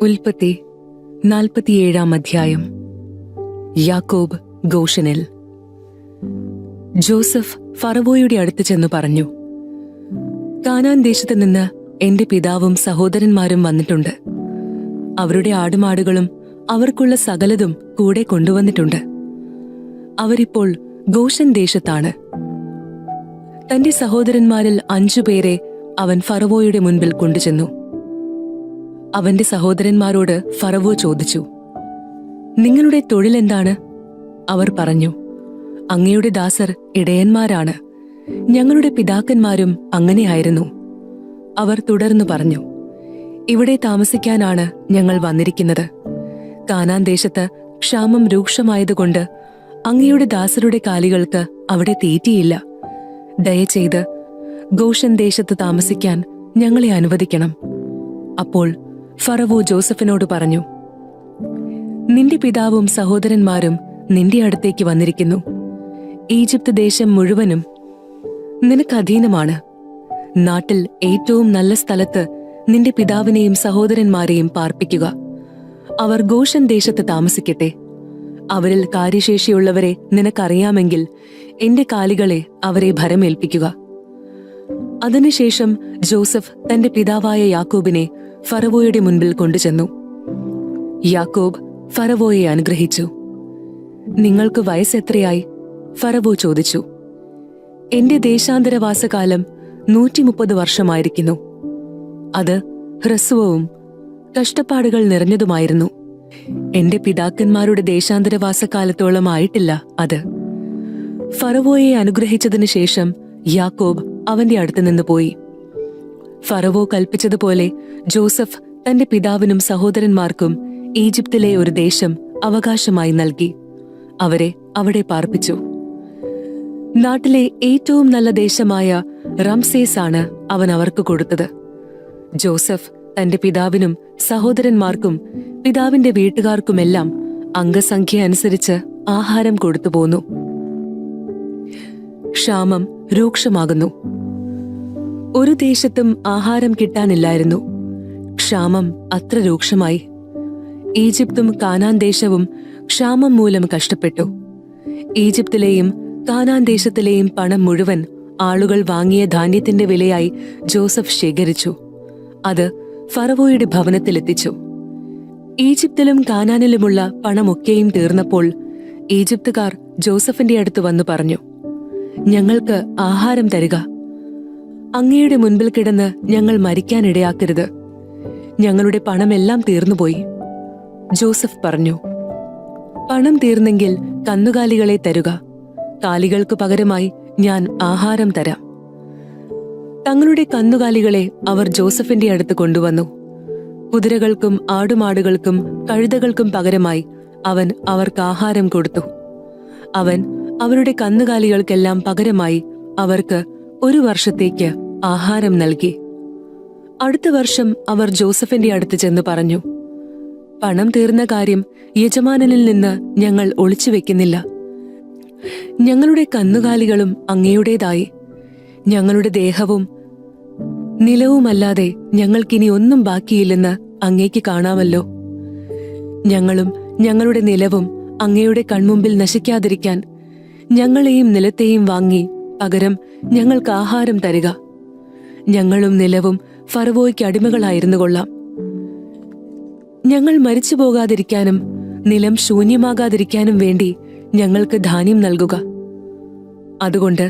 ഉൽപ്പത്തി 47 അധ്യായം. യാക്കോബ് ഗോഷനിൽ. ജോസഫ് ഫറവോയുടെ അടുത്ത് ചെന്നു പറഞ്ഞു, കാനാൻ ദേശത്ത് നിന്ന് എന്റെ പിതാവും സഹോദരന്മാരും വന്നിട്ടുണ്ട്. അവരുടെ ആടുമാടുകളും അവർക്കുള്ള സകലതും കൂടെ കൊണ്ടുവന്നിട്ടുണ്ട്. അവരിപ്പോൾ ഗോഷൻ ദേശത്താണ്. തന്റെ സഹോദരന്മാരിൽ 5 പേരെ അവൻ ഫറവോയുടെ മുൻപിൽ കൊണ്ടുചെന്നു. അവന്റെ സഹോദരന്മാരോട് ഫറവോ ചോദിച്ചു, നിങ്ങളുടെ തൊഴിലെന്താണ്? അവർ പറഞ്ഞു, അങ്ങയുടെ ദാസർ ഇടയന്മാരാണ്. ഞങ്ങളുടെ പിതാക്കന്മാരും അങ്ങനെയായിരുന്നു. അവർ തുടർന്നു പറഞ്ഞു, ഇവിടെ താമസിക്കാനാണ് ഞങ്ങൾ വന്നിരിക്കുന്നത്. കാനാൻ ദേശത്ത് ക്ഷാമം രൂക്ഷമായതുകൊണ്ട് അങ്ങയുടെ ദാസരുടെ കാലികൾക്ക് അവിടെ തീറ്റിയില്ല. ദയചെയ്ത് ഗോഷൻ ദേശത്ത് താമസിക്കാൻ ഞങ്ങളെ അനുവദിക്കണം. അപ്പോൾ ഫറവോ ജോസഫിനോട് പറഞ്ഞു, നിന്റെ പിതാവും സഹോദരന്മാരും നിന്റെ അടുത്തേക്ക് വന്നിരിക്കുന്നു. ഈജിപ്ത് ദേശം മുഴുവനും നിനക്ക് അധീനമാണ്. നാട്ടിൽ ഏറ്റവും നല്ല സ്ഥലത്ത് നിന്റെ പിതാവിനെയും സഹോദരന്മാരെയും പാർപ്പിക്കുക. അവർ ഗോഷൻ ദേശത്ത് താമസിക്കട്ടെ. അവരിൽ കാര്യശേഷിയുള്ളവരെ നിനക്കറിയാമെങ്കിൽ എന്റെ കാലികളെ അവരെ ഭരമേൽപ്പിക്കുക. അതിനുശേഷം ജോസഫ് തന്റെ പിതാവായ യാക്കോബിനെ ഫറവോയുടെ മുൻപിൽ കൊണ്ടുചെന്നു. യാക്കോബ് ഫറവോയെ അനുഗ്രഹിച്ചു. നിങ്ങൾക്ക് വയസ്സെത്രയായി? ഫറവോ ചോദിച്ചു. എന്റെ ദേശാന്തരവാസകാലം 130 വർഷമായിരിക്കുന്നു. അത് ഹ്രസ്വവും കഷ്ടപ്പാടുകൾ നിറഞ്ഞതുമായിരുന്നു. എന്റെ പിതാക്കന്മാരുടെ ദേശാന്തരവാസകാലത്തോളം ആയിട്ടില്ല അത്. ഫറവോയെ അനുഗ്രഹിച്ചതിനു ശേഷം യാക്കോബ് അവന്റെ അടുത്ത് നിന്ന് പോയി. ഫറവോ കൽപ്പിച്ചതുപോലെ ജോസഫ് തന്റെ പിതാവിനും സഹോദരന്മാർക്കും ഈജിപ്തിലെ ഒരു ദേശം അവകാശമായി നൽകി. അവരെ അവിടെ പാർപ്പിച്ചു. നാട്ടിലെ ഏറ്റവും നല്ല ദേശമായ റംസേസ് ആണ് അവൻ അവർക്ക് കൊടുത്തത്. ജോസഫ് തന്റെ പിതാവിനും സഹോദരന്മാർക്കും പിതാവിന്റെ വീട്ടുകാർക്കുമെല്ലാം അംഗസംഖ്യ അനുസരിച്ച് ആഹാരം കൊടുത്തുപോന്നു. ക്ഷാമം രൂക്ഷമാകുന്നു. ഒരു ദേശത്തും ആഹാരം കിട്ടാനില്ലായിരുന്നു. ക്ഷാമം അത്ര രൂക്ഷമായി. ഈജിപ്തും കാനാൻ ദേശവും ക്ഷാമം മൂലം കഷ്ടപ്പെട്ടു. ഈജിപ്തിലെയും കാനാൻ ദേശത്തിലെയും പണം മുഴുവൻ ആളുകൾ വാങ്ങിയ ധാന്യത്തിന്റെ വിലയായി ജോസഫ് ശേഖരിച്ചു. അത് ഫറവോയുടെ ഭവനത്തിലെത്തിച്ചു. ഈജിപ്തിലും കാനാനിലുമുള്ള പണമൊക്കെയും തീർന്നപ്പോൾ ഈജിപ്തുകാർ ജോസഫിന്റെ അടുത്ത് വന്നു പറഞ്ഞു, ഞങ്ങൾക്ക് ആഹാരം തരിക. അങ്ങയുടെ മുൻപിൽ കിടന്ന് ഞങ്ങൾ മരിക്കാനിടയാക്കരുത്. ഞങ്ങളുടെ പണമെല്ലാം തീർന്നുപോയി. ജോസഫ് പറഞ്ഞു, പണം തീർന്നെങ്കിൽ കന്നുകാലികളെ തരുക. കാലികൾക്ക് പകരമായി ഞാൻ ആഹാരം തരാം. തങ്ങളുടെ കന്നുകാലികളെ അവർ ജോസഫിന്റെ അടുത്ത് കൊണ്ടുവന്നു. കുതിരകൾക്കും ആടുമാടുകൾക്കും കഴുതകൾക്കും പകരമായി അവൻ അവർക്ക് ആഹാരം കൊടുത്തു. അവൻ അവരുടെ കന്നുകാലികൾക്കെല്ലാം പകരമായി അവർക്ക് 1 വർഷത്തേക്ക് ആഹാരം നൽകി. അടുത്ത വർഷം അവർ ജോസഫിന്റെ അടുത്ത് ചെന്ന് പറഞ്ഞു, പണം തീർന്ന കാര്യം യജമാനനിൽ നിന്ന് ഞങ്ങൾ ഒളിച്ചുവെക്കുന്നില്ല. ഞങ്ങളുടെ കന്നുകാലികളും അങ്ങയുടേതായി. ഞങ്ങളുടെ ദേഹവും നിലവുമല്ലാതെ ഞങ്ങൾക്കിനി ഒന്നും ബാക്കിയില്ലെന്ന് അങ്ങേക്ക് കാണാമല്ലോ. ഞങ്ങളും ഞങ്ങളുടെ നിലവും അങ്ങയുടെ കൺമുമ്പിൽ നശിക്കാതിരിക്കാൻ ഞങ്ങളെയും നിലത്തെയും വാങ്ങി പകരം ഞങ്ങൾക്ക് ആഹാരം തരിക. ഞങ്ങളും നിലവും ഫറവോയ്ക്ക് അടിമകളായിരുന്നു കൊള്ളാം. ഞങ്ങൾ മരിച്ചു പോകാതിരിക്കാനും നിലം ശൂന്യമാകാതിരിക്കാനും വേണ്ടി ഞങ്ങൾക്ക് ധാന്യം നൽകുക. അതുകൊണ്ട്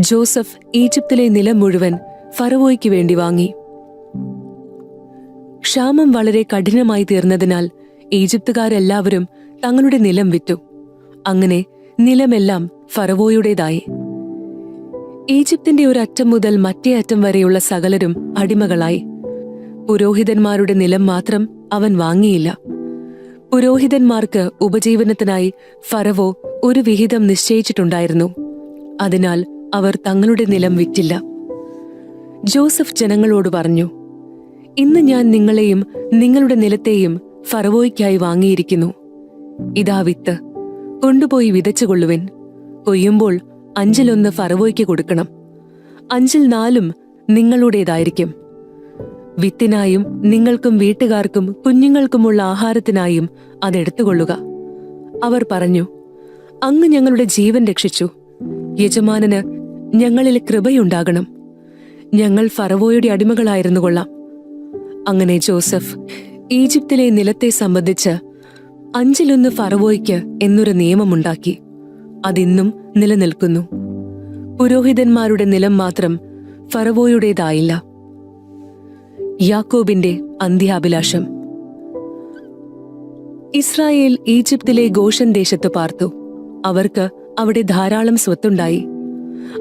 ജോസഫ് ഈജിപ്തിലെ നിലം മുഴുവൻ ഫറവോയ്ക്ക് വേണ്ടി വാങ്ങി. ക്ഷാമം വളരെ കഠിനമായി തീർന്നതിനാൽ ഈജിപ്തുകാരെല്ലാവരും തങ്ങളുടെ നിലം വിറ്റു. അങ്ങനെ നിലമെല്ലാം ഫറവോയുടേതായി. ഈജിപ്തിന്റെ ഒരറ്റം മുതൽ മറ്റേ അറ്റം വരെയുള്ള സകലരും അടിമകളായി. പുരോഹിതന്മാരുടെ നിലം മാത്രം അവൻ വാങ്ങിയില്ല. പുരോഹിതന്മാർക്ക് ഉപജീവനത്തിനായി ഫറവോ ഒരു വിഹിതം നിശ്ചയിച്ചിട്ടുണ്ടായിരുന്നു. അതിനാൽ അവർ തങ്ങളുടെ നിലം വിറ്റില്ല. ജോസഫ് ജനങ്ങളോട് പറഞ്ഞു, ഇന്ന് ഞാൻ നിങ്ങളെയും നിങ്ങളുടെ നിലത്തെയും ഫറവോയ്ക്കായി വാങ്ങിയിരിക്കുന്നു. ഇതാ വിത്ത്, കൊണ്ടുപോയി വിതച്ചുകൊള്ളുവിൻ. കൊയ്യുമ്പോൾ 5-1 ഫറവോയ്ക്ക് കൊടുക്കണം. 5-4 നിങ്ങളുടേതായിരിക്കും. വിത്തിനായും നിങ്ങൾക്കും വീട്ടുകാർക്കും കുഞ്ഞുങ്ങൾക്കുമുള്ള ആഹാരത്തിനായും അതെടുത്തുകൊള്ളുക. അവർ പറഞ്ഞു, അങ്ങ് ഞങ്ങളുടെ ജീവൻ രക്ഷിച്ചു. യജമാനന് ഞങ്ങളിൽ കൃപയുണ്ടാകണം. ഞങ്ങൾ ഫറവോയുടെ അടിമകളായിരുന്നു കൊള്ളാം. അങ്ങനെ ജോസഫ് ഈജിപ്തിലെ നിലത്തെ സംബന്ധിച്ച് 1/5 ഫറവോയ്ക്ക് എന്നൊരു നിയമമുണ്ടാക്കി. അതിന്നും നിലനിൽക്കുന്നു. പുരോഹിതന്മാരുടെ നിലം മാത്രം ഫറവോയുടേതായില്ല. യാക്കോബിന്റെ അന്ത്യാഭിലാഷം. ഇസ്രായേൽ ഈജിപ്തിലെ ഗോഷൻ ദേശത്ത് പാർത്തു. അവർക്ക് അവിടെ ധാരാളം സ്വത്തുണ്ടായി.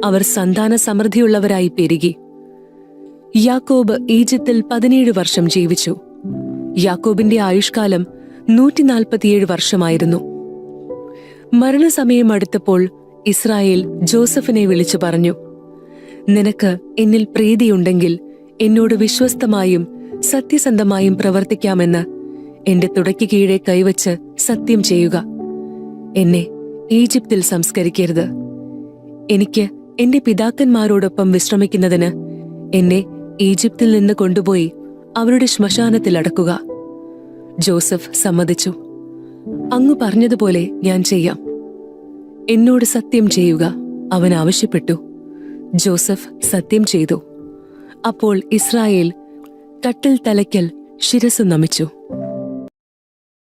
അവർ സന്താന സമൃദ്ധിയുള്ളവരായി പെരുകി. യാക്കോബ് ഈജിപ്തിൽ 17 വർഷം ജീവിച്ചു. യാക്കോബിന്റെ ആയുഷ്കാലം 147 വർഷമായിരുന്നു. മരണസമയം അടുത്തപ്പോൾ ഇസ്രായേൽ ജോസഫിനെ വിളിച്ചു പറഞ്ഞു, നിനക്ക് എന്നിൽ പ്രീതിയുണ്ടെങ്കിൽ എന്നോട് വിശ്വസ്തമായും സത്യസന്ധമായും പ്രവർത്തിക്കാമെന്ന് എന്റെ തുടയ്ക്ക് കീഴെ കൈവച്ച് സത്യം ചെയ്യുക. എന്നെ ഈജിപ്തിൽ സംസ്കരിക്കരുത്. എനിക്ക് എന്റെ പിതാക്കന്മാരോടൊപ്പം വിശ്രമിക്കുന്നതിന് എന്നെ ഈജിപ്തിൽ നിന്ന് കൊണ്ടുപോയി അവരുടെ ശ്മശാനത്തിൽ അടക്കുക. ജോസഫ് സമ്മതിച്ചു. അങ്ങ് പറഞ്ഞതുപോലെ ഞാൻ ചെയ്യാം. എന്നോട് സത്യം ചെയ്യുക, അവൻ ആവശ്യപ്പെട്ടു. ജോസഫ് സത്യം ചെയ്തു. അപ്പോൾ ഇസ്രായേൽ കട്ടിൽ തലയ്ക്കൽ ശിരസ്സു നമിച്ചു.